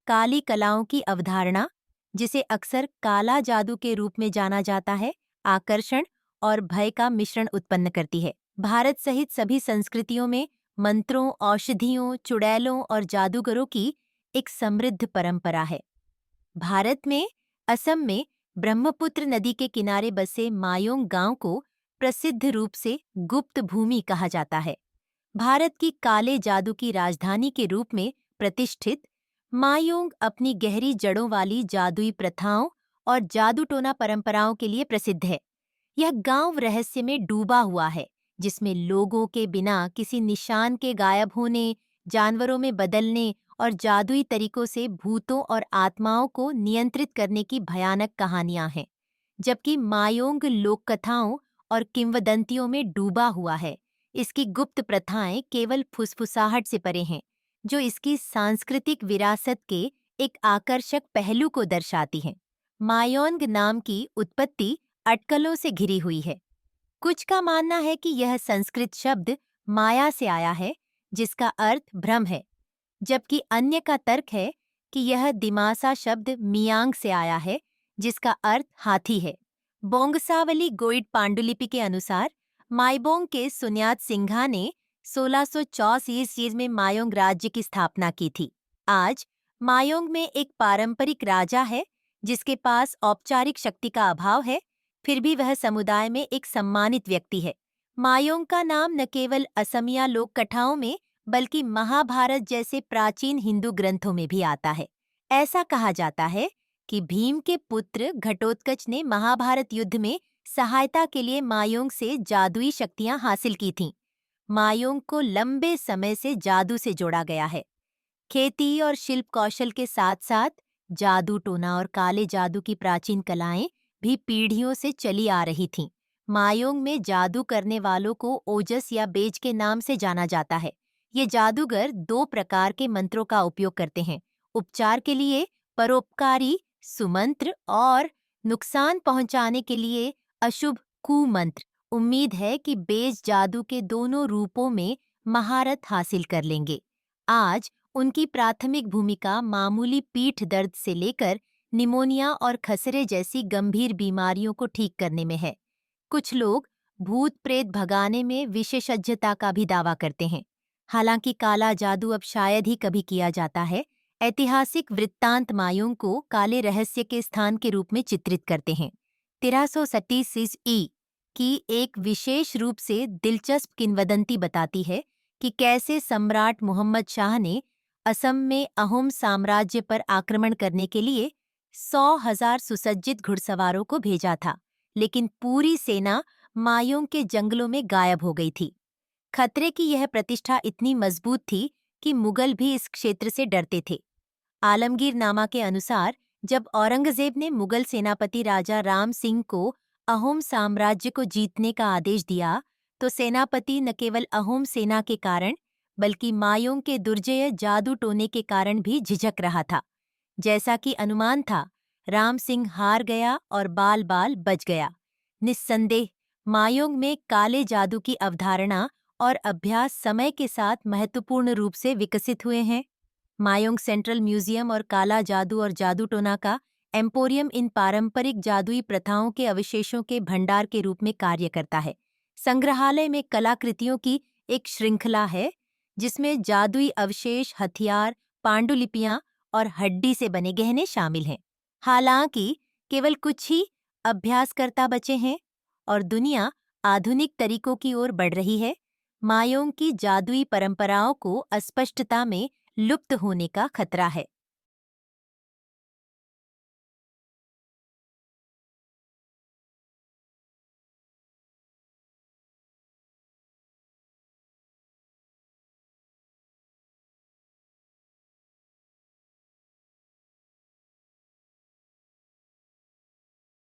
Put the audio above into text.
काली कलाओं की अवधारणा, जिसे अक्सर काला जादू के रूप में जाना जाता है, आकर्षण और भय का मिश्रण उत्पन्न करती है। भारत सहित सभी संस्कृतियों में मंत्रों, औषधियों, चुड़ैलों और जादूगरों की एक समृद्ध परंपरा है। भारत में असम में ब्रह्मपुत्र नदी के किनारे बसे मायोंग गांव को प्रसिद्ध रूप से गुप्त भूमि कहा जाता है। भारत की काले जादू की राजधानी के रूप में प्रतिष्ठित मायोंग अपनी गहरी जड़ों वाली जादुई प्रथाओं और जादू टोना परंपराओं के लिए प्रसिद्ध है। यह गांव रहस्य में डूबा हुआ है, जिसमें लोगों के बिना किसी निशान के गायब होने, जानवरों में बदलने और जादुई तरीकों से भूतों और आत्माओं को नियंत्रित करने की भयानक कहानियां हैं। जबकि मायोंग लोक कथाओं और किंवदंतियों में डूबा हुआ है, इसकी गुप्त प्रथाएं केवल फुसफुसाहट से परे हैं, जो इसकी सांस्कृतिक विरासत के एक आकर्षक पहलू को दर्शाती हैं। मायोंग नाम की उत्पत्ति अटकलों से घिरी हुई है। कुछ का मानना है कि यह संस्कृत शब्द माया से आया है, जिसका अर्थ भ्रम है, जबकि अन्य का तर्क है कि यह दिमासा शब्द मियांग से आया है, जिसका अर्थ हाथी है। बोंगसावली गोइड पांडुलिपि के अनुसार माइबोंग के सुन्यात सिंघा ने 1604 ईस्वी में मायोंग राज्य की स्थापना की थी। आज मायोंग में एक पारंपरिक राजा है, जिसके पास औपचारिक शक्ति का अभाव है, फिर भी वह समुदाय में एक सम्मानित व्यक्ति है। मायोंग का नाम न केवल असमिया लोक कथाओं में बल्कि महाभारत जैसे प्राचीन हिंदू ग्रंथों में भी आता है। ऐसा कहा जाता है कि भीम के पुत्र घटोत्कच ने महाभारत युद्ध में सहायता के लिए मायोंग से जादुई शक्तियां हासिल की थीं। मायोंग को लंबे समय से जादू से जोड़ा गया है। खेती और शिल्प कौशल के साथ साथ जादू टोना और काले जादू की प्राचीन कलाएं भी पीढ़ियों से चली आ रही थीं। मायोंग में जादू करने वालों को ओजस या बेज के नाम से जाना जाता है। ये जादूगर दो प्रकार के मंत्रों का उपयोग करते हैं: उपचार के लिए परोपकारी सुमंत्र और नुकसान पहुंचाने के लिए अशुभ कुमंत्र। उम्मीद है कि बेज जादू के दोनों रूपों में महारत हासिल कर लेंगे। आज उनकी प्राथमिक भूमिका मामूली पीठ दर्द से लेकर निमोनिया और खसरे जैसी गंभीर बीमारियों को ठीक करने में है। कुछ लोग भूत प्रेत भगाने में विशेषज्ञता का भी दावा करते हैं। हालांकि काला जादू अब शायद ही कभी किया जाता है। ऐतिहासिक वृत्तांत मायोंग को काले रहस्य के स्थान के रूप में चित्रित करते हैं। 1337 ईस्वी की एक विशेष रूप से दिलचस्प किंवदंती बताती है कि कैसे सम्राट मोहम्मद शाह ने असम में अहोम साम्राज्य पर आक्रमण करने के लिए 100,000 सुसज्जित घुड़सवारों को भेजा था, लेकिन पूरी सेना मायोंग के जंगलों में गायब हो गई थी। खतरे की यह प्रतिष्ठा इतनी मजबूत थी कि मुगल भी इस क्षेत्र से डरते थे। आलमगीर नामा के अनुसार जब औरंगजेब ने मुगल सेनापति राजा राम सिंह को अहोम साम्राज्य को जीतने का आदेश दिया, तो सेनापति न केवल अहोम सेना के कारण बल्कि मायोंग के दुर्जय जादू टोने के कारण भी झिझक रहा था। जैसा कि अनुमान था, राम सिंह हार गया और बाल बाल बच गया। निस्संदेह मायोंग में काले जादू की अवधारणा और अभ्यास समय के साथ महत्वपूर्ण रूप से विकसित हुए हैं। मायोंग सेंट्रल म्यूजियम और काला जादू और जादू टोना का एम्पोरियम इन पारंपरिक जादुई प्रथाओं के अवशेषों के भंडार के रूप में कार्य करता है। संग्रहालय में कलाकृतियों की एक श्रृंखला है, जिसमें जादुई अवशेष, हथियार, पांडुलिपियां और हड्डी से बने गहने शामिल हैं। हालांकि केवल कुछ ही अभ्यासकर्ता बचे हैं और दुनिया आधुनिक तरीकों की ओर बढ़ रही है। मायोंग की जादुई परंपराओं को अस्पष्टता में लुप्त होने का खतरा है।